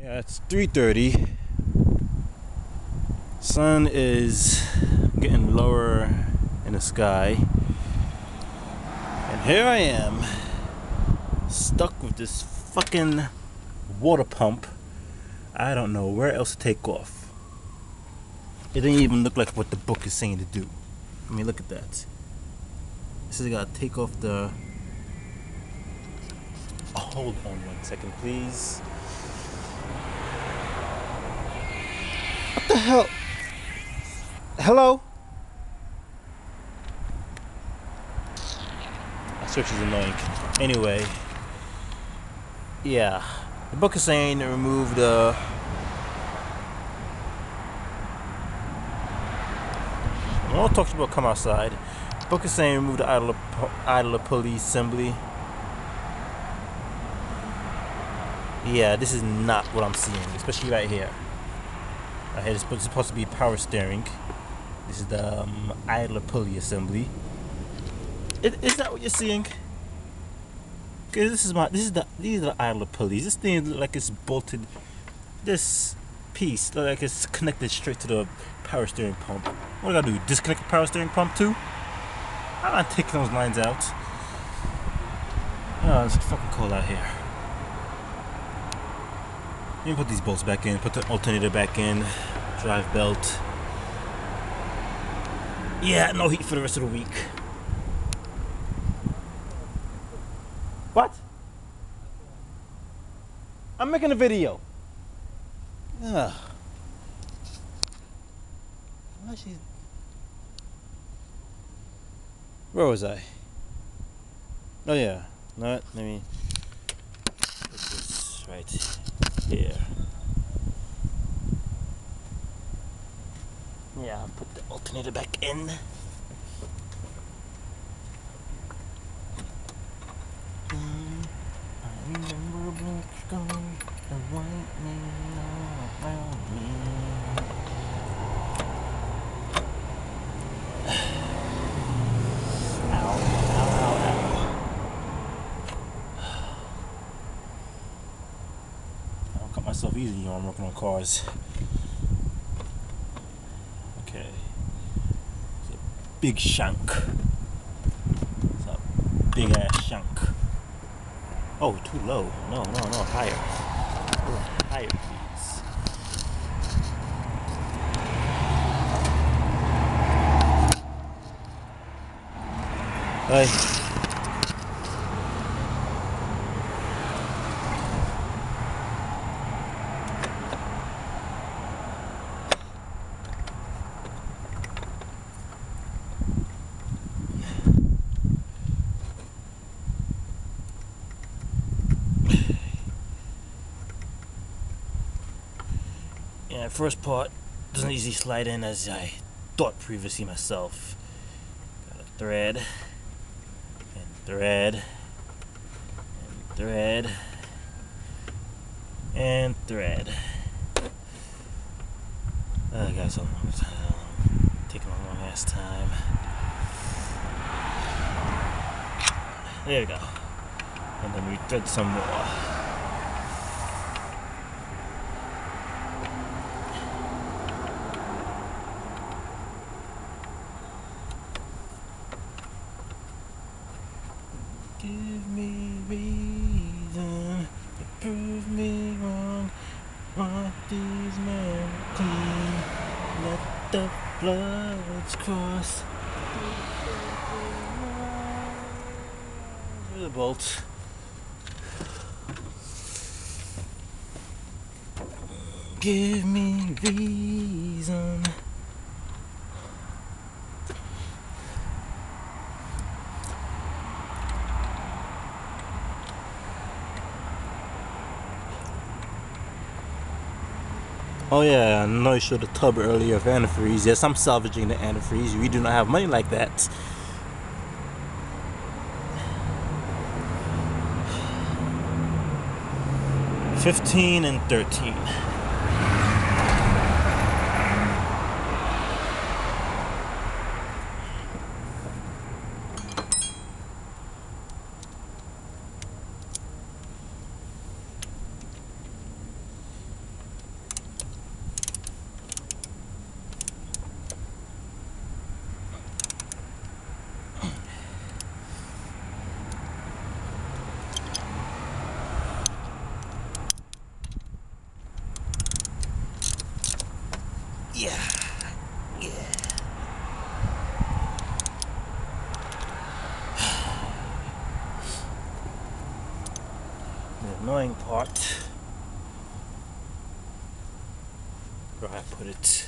Yeah, it's 3:30. Sun is getting lower in the sky. And here I am, stuck with this fucking water pump. I don't know where else to take off. It didn't even look like what the book is saying to do. I mean, look at that. It says I gotta take off the... Oh, hold on 1 second, please. What the hell? Hello? That switch is annoying. Anyway, yeah, the book is saying to remove the... When all talks about come outside, the book is saying remove the idler pulley assembly. Yeah, this is not what I'm seeing, especially right here. Right here, this is supposed to be power steering. This is the idler pulley assembly. Is that what you're seeing? Cause these are the idler pulleys. This thing looks like it's bolted. This piece looks like it's connected straight to the power steering pump. What do I gotta do? Disconnect the power steering pump too? I'm not taking those lines out. Oh, it's fucking cold out here. Let me put these bolts back in. Put the alternator back in. Drive belt. Yeah, no heat for the rest of the week. What? I'm making a video. Ugh. Where was I? Oh yeah. No, let me put this right here. Yeah, I'll put the alternator back in. I remember a black sky, a white man all around me. Ow, ow, ow, ow. I don't cut myself easy when I'm working on cars. Okay. It's a big shank. It's a big ass shank. Oh, too low. No, higher. A little higher, please. Hey. Yeah, first part doesn't easily slide in as I thought previously myself. Got a thread, and thread, and thread, and thread. I got so long time. Taking a long ass time. There we go. And then we thread some more. Give me reason to prove me wrong. Want these men clean. Let the bloods cross. Through the bolt. Give me reason. Oh yeah, I know you showed the tub earlier of antifreeze. Yes, I'm salvaging the antifreeze. We do not have money like that. $15 and $13. annoying part. Where I put it.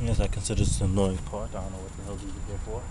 Yes, I consider this an annoying part. I don't know what the hell these are here for.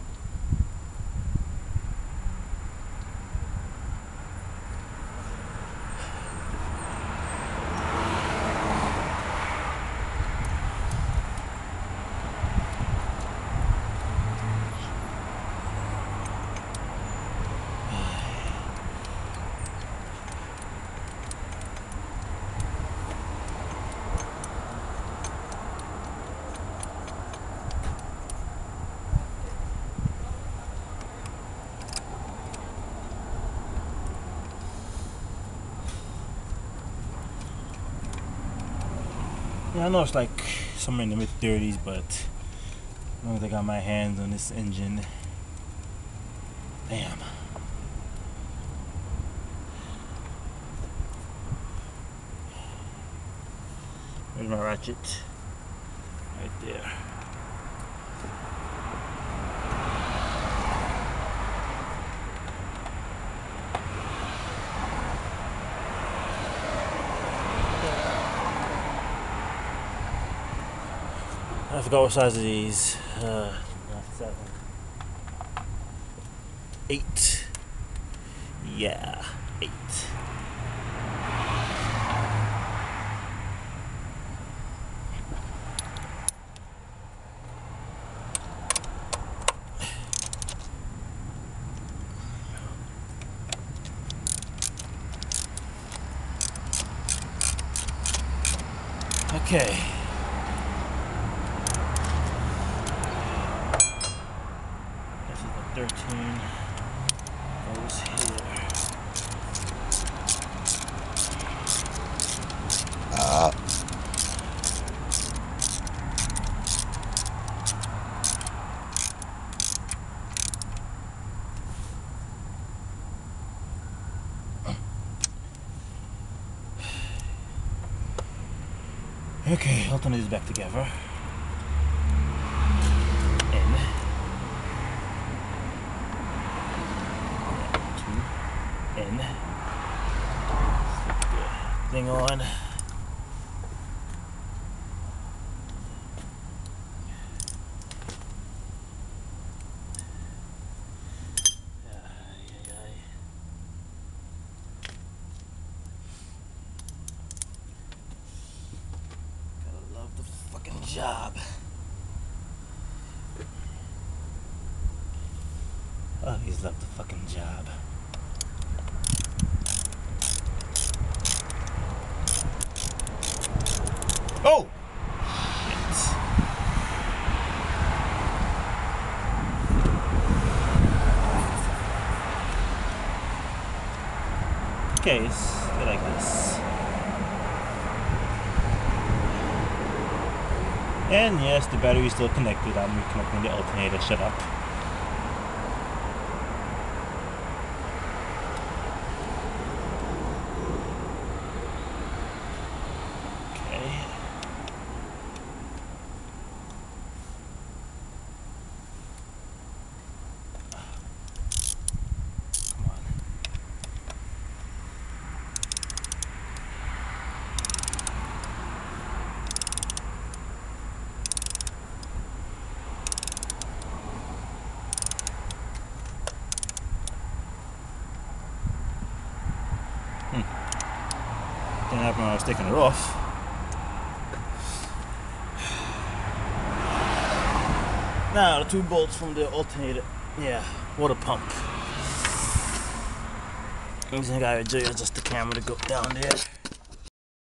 Yeah, I know it's like somewhere in the mid-30s, but as long as I got my hands on this engine, damn. Where's my ratchet? Right there. I forgot what size of these. 7. 8. Yeah, 8. Okay. This is the 13. Goes here. Okay, alternate is back together. In. 2. In. Stick the thing on. Job. Always love the fucking job. Oh! Shit. Okay, it's like this. And yes, the battery is still connected. I'm reconnecting the alternator. Shut up. Okay. Come on. Didn't happen when I was taking it off. Now the 2 bolts from the alternator, water pump. I gotta adjust the camera to go down there.